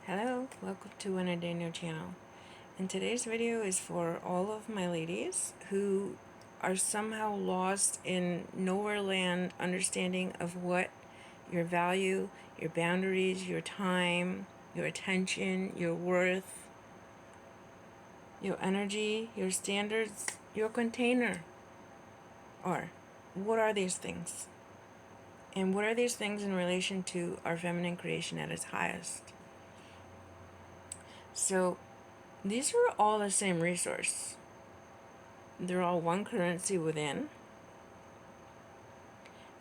Hello, welcome to One Daniel channel. And today's video is for all of my ladies who are somehow lost in nowhere land understanding of what your value, your boundaries, your time, your attention, your worth, your energy, your standards, your container are. What are these things? And what are these things in relation to our feminine creation at its highest? So these are all the same resource. They're all one currency within,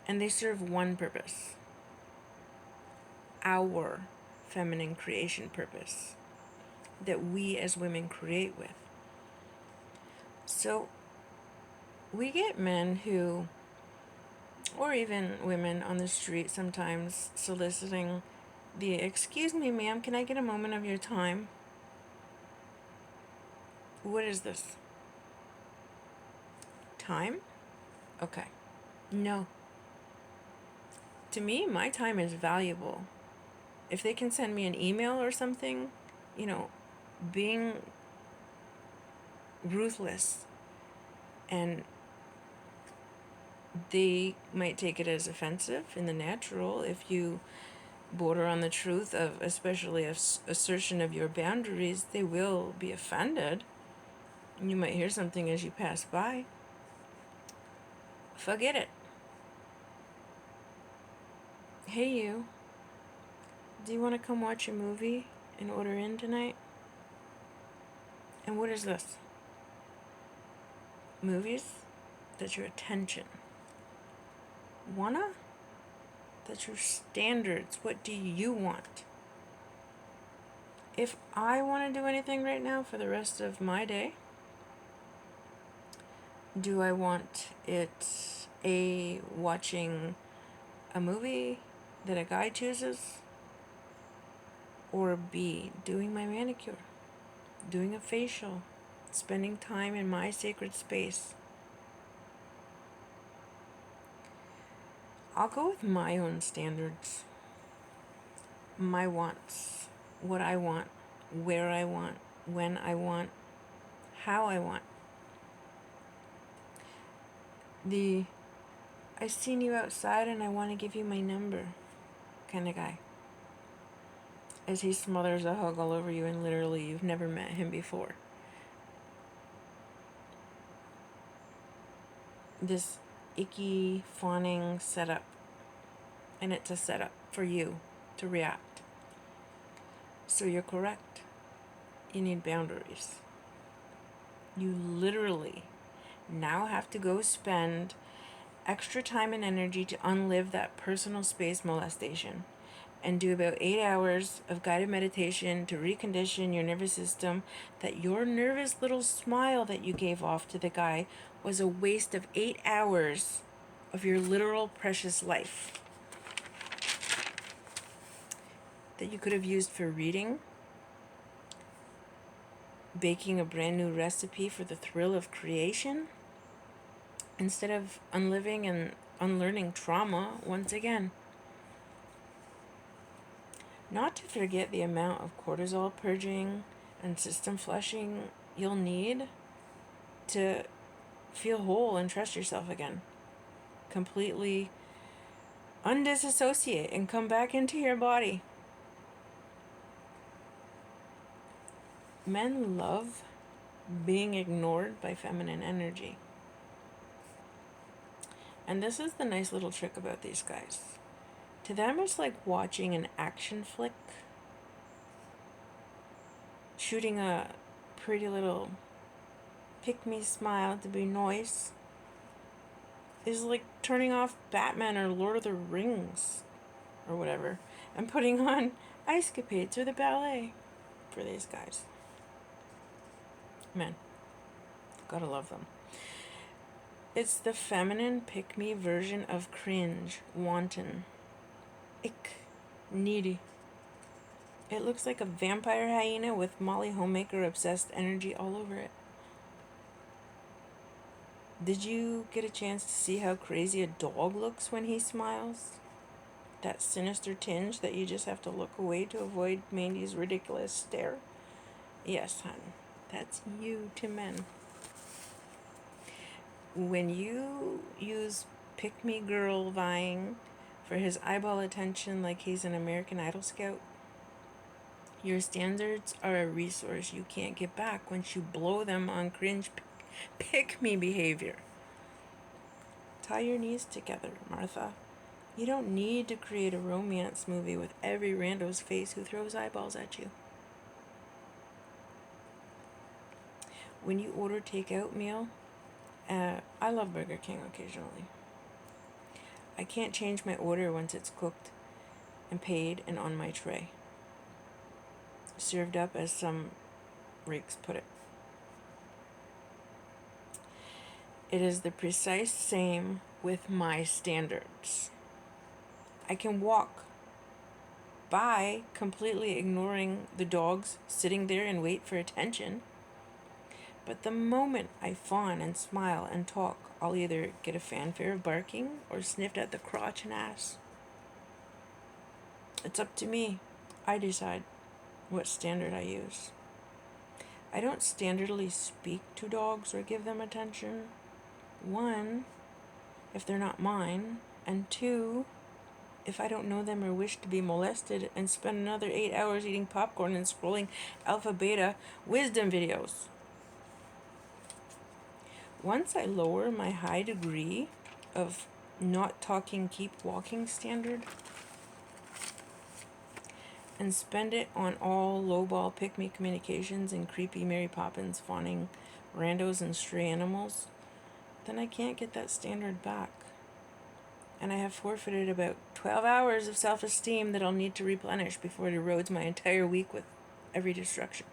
and they serve one purpose. Our feminine creation purpose that we as women create with. So we get men who, or even women on the street sometimes soliciting the, "Excuse me, ma'am, can I get a moment of your time?" What is this? Time? Okay. No. To me, my time is valuable. If they can send me an email or something, being ruthless, and they might take it as offensive in the natural if you border on the truth of, especially assertion of your boundaries. They will be offended. You might hear something as you pass by. Forget it. Hey, you, do you want to come watch a movie and order in tonight? And what is this? Movies? That's your attention. Wanna? That's your standards. What do you want? If I want to do anything right now for the rest of my day, do I want it watching a movie that a guy chooses, or B, doing my manicure, doing a facial, spending time in my sacred space? I'll go with my own standards, my wants, what I want, where I want, when I want, how I want. I seen you outside and I want to give you my number kind of guy. As he smothers a hug all over you and literally you've never met him before. This icky, fawning setup. And it's a setup for you to react. So you're correct. You need boundaries. You literally now have to go spend extra time and energy to unlive that personal space molestation and do about 8 hours of guided meditation to recondition your nervous system that your nervous little smile that you gave off to the guy was a waste of 8 hours of your literal precious life that you could have used for reading, baking a brand new recipe for the thrill of creation, instead of unliving and unlearning trauma once again. Not to forget the amount of cortisol purging and system flushing you'll need to feel whole and trust yourself again. Completely undisassociate and come back into your body. Men love being ignored by feminine energy. And this is the nice little trick about these guys. To them, it's like watching an action flick. Shooting a pretty little pick-me smile to be nice is like turning off Batman or Lord of the Rings or whatever and putting on Ice Capades or the ballet for these guys. Man, gotta love them. It's the feminine pick-me version of cringe, wanton, ick, needy. It looks like a vampire hyena with Molly Homemaker obsessed energy all over it. Did you get a chance to see how crazy a dog looks when he smiles? That sinister tinge that you just have to look away to avoid Mandy's ridiculous stare. Yes, hon, that's you to men. When you use pick me girl vying for his eyeball attention like he's an American Idol scout, your standards are a resource you can't get back once you blow them on cringe pick me behavior. Tie your knees together, Martha. You don't need to create a romance movie with every rando's face who throws eyeballs at you. When you order takeout meal, I love Burger King occasionally. I can't change my order once it's cooked and paid and on my tray. Served up as some rakes put it. It is the precise same with my standards. I can walk by completely ignoring the dogs sitting there and wait for attention. But the moment I fawn and smile and talk, I'll either get a fanfare of barking or sniffed at the crotch and ass. It's up to me. I decide what standard I use. I don't standardly speak to dogs or give them attention. One, if they're not mine, and two, if I don't know them or wish to be molested and spend another 8 hours eating popcorn and scrolling alpha beta wisdom videos. Once I lower my high degree of not talking, keep walking standard and spend it on all lowball pick-me communications and creepy Mary Poppins fawning randos and stray animals, then I can't get that standard back. And I have forfeited about 12 hours of self-esteem that I'll need to replenish before it erodes my entire week with every distraction.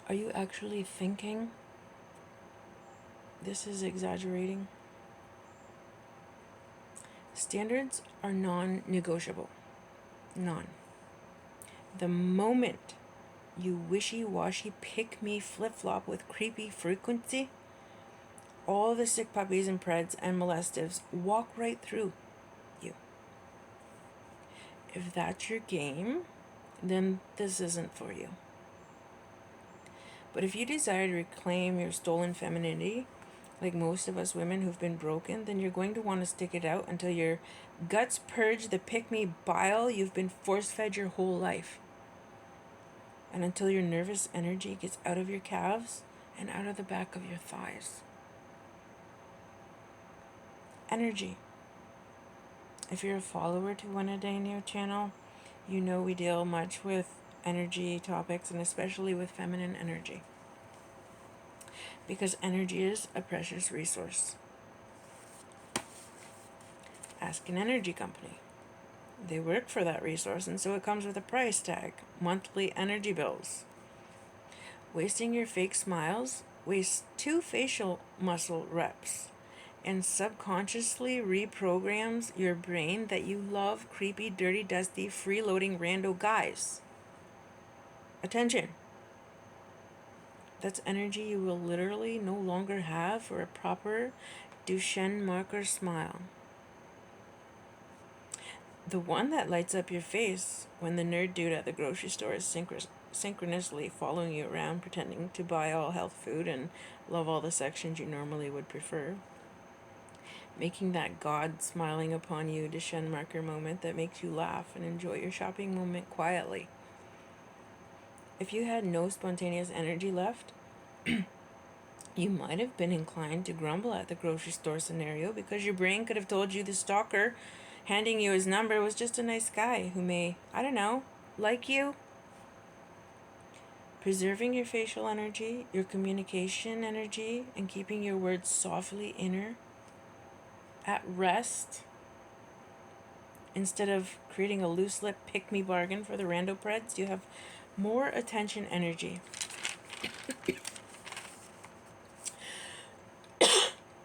Are you actually thinking this is exaggerating? Standards are non-negotiable. None. The moment you wishy-washy pick-me flip-flop with creepy frequency, all the sick puppies and preds and molestives walk right through you. If that's your game, then this isn't for you. But if you desire to reclaim your stolen femininity, like most of us women who've been broken, then you're going to want to stick it out until your guts purge the pick-me bile you've been force-fed your whole life. And until your nervous energy gets out of your calves and out of the back of your thighs. Energy. If you're a follower to One A Day Neo channel, you know we deal much with energy topics and especially with feminine energy. Because energy is a precious resource. Ask an energy company. They work for that resource, and so it comes with a price tag. Monthly energy bills. Wasting your fake smiles wastes 2 facial muscle reps and subconsciously reprograms your brain that you love creepy, dirty, dusty, freeloading rando guys. Attention. That's energy you will literally no longer have for a proper Duchenne marker smile. The one that lights up your face when the nerd dude at the grocery store is synchronously following you around pretending to buy all health food and love all the sections you normally would prefer. Making that God smiling upon you Duchenne marker moment that makes you laugh and enjoy your shopping moment quietly. If you had no spontaneous energy left, you might have been inclined to grumble at the grocery store scenario because your brain could have told you the stalker handing you his number was just a nice guy who may, I don't know, like you. Preserving your facial energy, your communication energy, and keeping your words softly inner at rest instead of creating a loose lip pick-me bargain for the rando preds, you have more attention energy.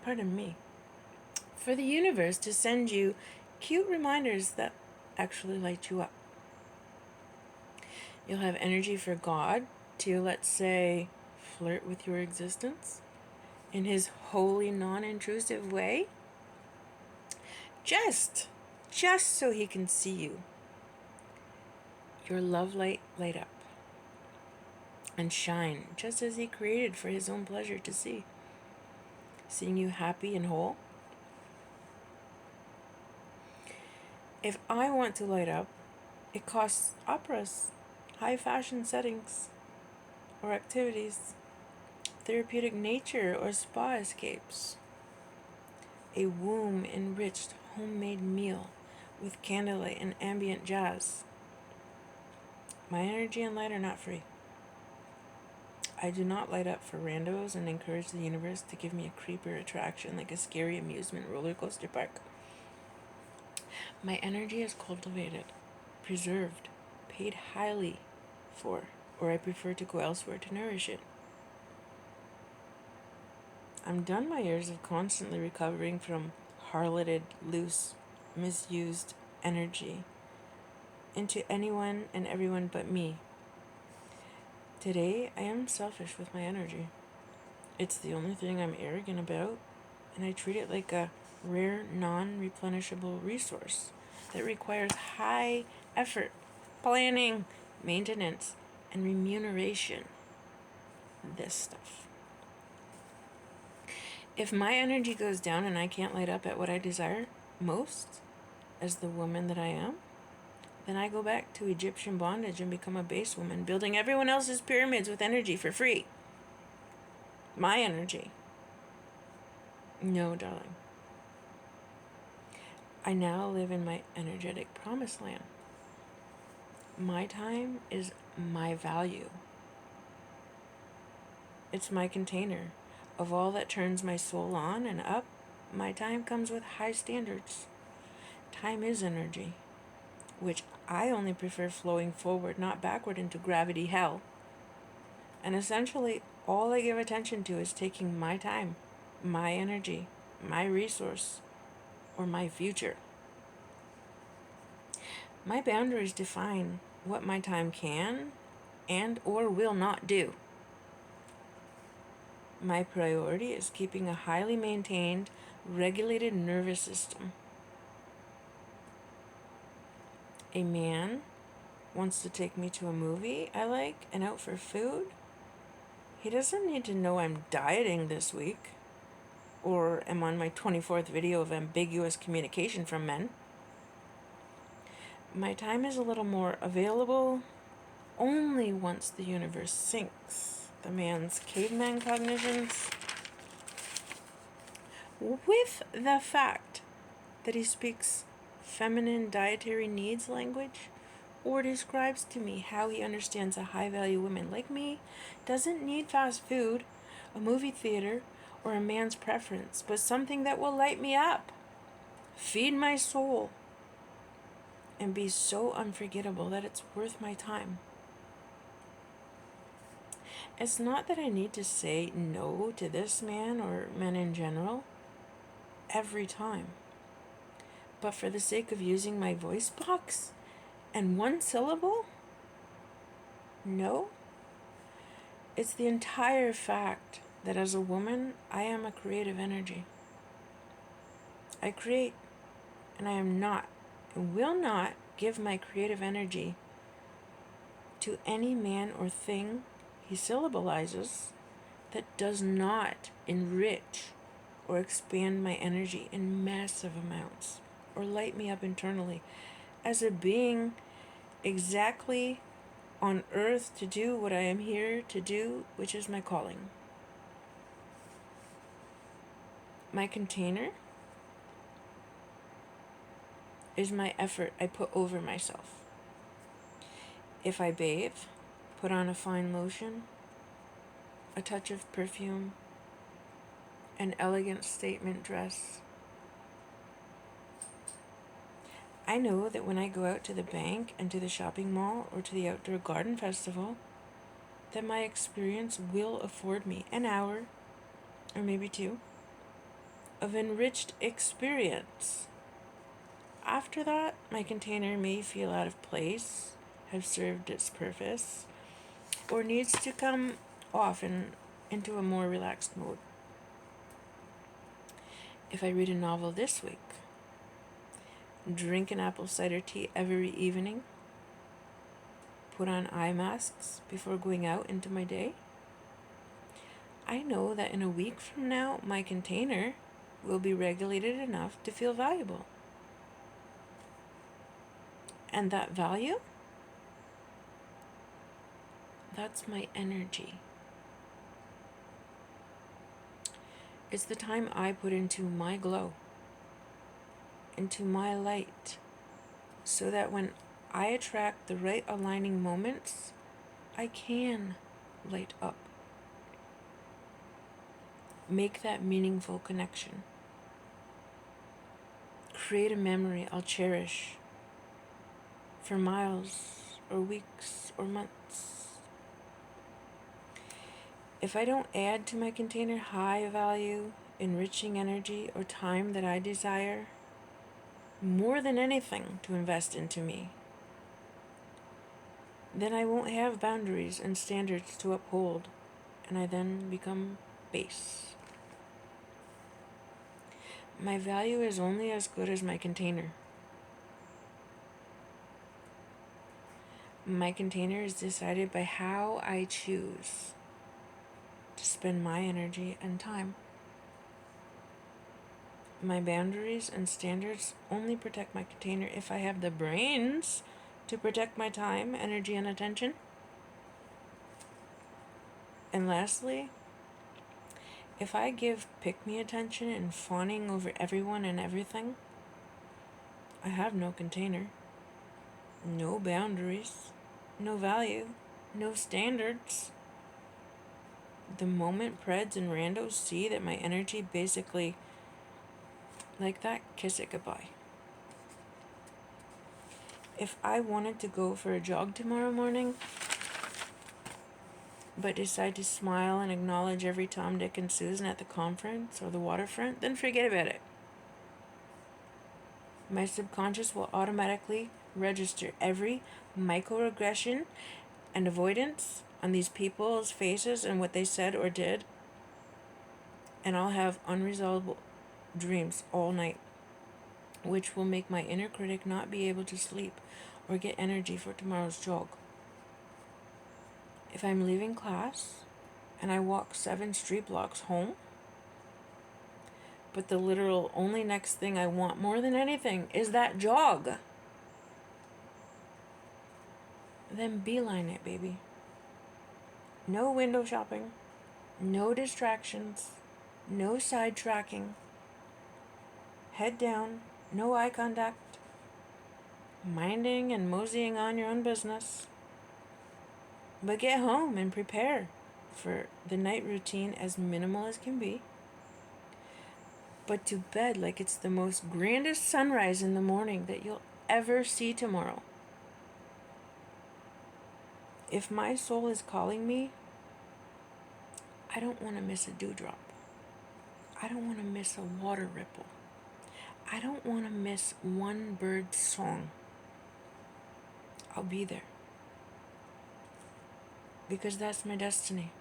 Pardon me. For the universe to send you cute reminders that actually light you up. You'll have energy for God to, let's say, flirt with your existence in his holy, non-intrusive way. just so he can see you. Your love light light up and shine just as he created for his own pleasure to see. Seeing you happy and whole. If I want to light up, it costs operas, high fashion settings, or activities, therapeutic nature or spa escapes, a womb enriched homemade meal with candlelight and ambient jazz. My energy and light are not free. I do not light up for randos and encourage the universe to give me a creeper attraction like a scary amusement roller coaster park. My energy is cultivated, preserved, paid highly for, or I prefer to go elsewhere to nourish it. I'm done my years of constantly recovering from harloted, loose, misused energy into anyone and everyone but me. Today, I am selfish with my energy. It's the only thing I'm arrogant about, and I treat it like a rare, non-replenishable resource that requires high effort, planning, maintenance, and remuneration. This stuff. If my energy goes down and I can't light up at what I desire most, as the woman that I am, then I go back to Egyptian bondage and become a base woman, building everyone else's pyramids with energy for free. My energy. No, darling. I now live in my energetic promised land. My time is my value. It's my container. Of all that turns my soul on and up, my time comes with high standards. Time is energy, which I only prefer flowing forward, not backward into gravity hell. And essentially, all I give attention to is taking my time, my energy, my resource, or my future. My boundaries define what my time can and or will not do. My priority is keeping a highly maintained, regulated nervous system. A man wants to take me to a movie I like and out for food. He doesn't need to know I'm dieting this week or am on my 24th video of ambiguous communication from men. My time is a little more available only once the universe sinks the man's caveman cognitions with the fact that he speaks feminine dietary needs language or describes to me how he understands a high-value woman like me doesn't need fast food, a movie theater, or a man's preference, but something that will light me up, feed my soul, and be so unforgettable that it's worth my time. It's not that I need to say no to this man or men in general every time, but for the sake of using my voice box and one syllable, no. It's the entire fact that as a woman, I am a creative energy. I create, and I am not, and will not give my creative energy to any man or thing he syllabalizes that does not enrich or expand my energy in massive amounts or light me up internally as a being exactly on earth to do what I am here to do, which is my calling. My container is my effort I put over myself. If I bathe, put on a fine lotion, a touch of perfume, an elegant statement dress, I know that when I go out to the bank and to the shopping mall or to the outdoor garden festival, that my experience will afford me an hour, or maybe two, of enriched experience. After that, my container may feel out of place, have served its purpose, or needs to come off and into a more relaxed mode. If I read a novel this week, drink an apple cider tea every evening, put on eye masks before going out into my day, I know that in a week from now, my container will be regulated enough to feel valuable. And that value, that's my energy. It's the time I put into my glow, into my light, so that when I attract the right aligning moments, I can light up. Make that meaningful connection. Create a memory I'll cherish for miles or weeks or months. If I don't add to my container high value, enriching energy or time that I desire, more than anything to invest into me, then I won't have boundaries and standards to uphold, and I then become base. My value is only as good as my container. My container is decided by how I choose to spend my energy and time. My boundaries and standards only protect my container if I have the brains to protect my time, energy, and attention. And lastly, if I give pick-me attention and fawning over everyone and everything, I have no container, no boundaries, no value, no standards. The moment preds and randos see that my energy basically, like that, kiss it goodbye. If I wanted to go for a jog tomorrow morning, but decide to smile and acknowledge every Tom, Dick, and Susan at the conference or the waterfront, then forget about it. My subconscious will automatically register every microaggression and avoidance on these people's faces and what they said or did, and I'll have unresolvable dreams all night, which will make my inner critic not be able to sleep or get energy for tomorrow's jog. If I'm leaving class and I walk 7 street blocks home, but the literal only next thing I want more than anything is that jog, then beeline it, baby. No window shopping, no distractions, no sidetracking. Head down, no eye contact, minding and moseying on your own business. But get home and prepare for the night routine as minimal as can be. But to bed like it's the most grandest sunrise in the morning that you'll ever see tomorrow. If my soul is calling me, I don't want to miss a dewdrop. I don't want to miss a water ripple. I don't want to miss one bird's song. I'll be there. Because that's my destiny.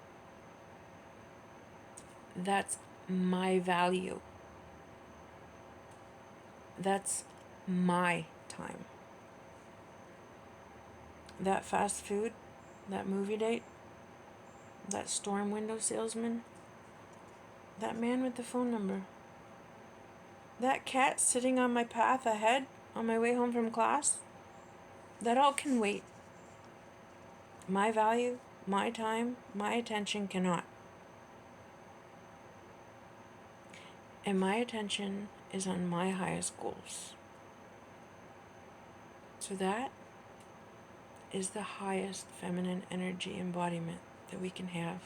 That's my value. That's my time. That fast food, that movie date, that storm window salesman, that man with the phone number, that cat sitting on my path ahead on my way home from class, that all can wait. My value, my time, my attention cannot. And my attention is on my highest goals. So that is the highest feminine energy embodiment that we can have.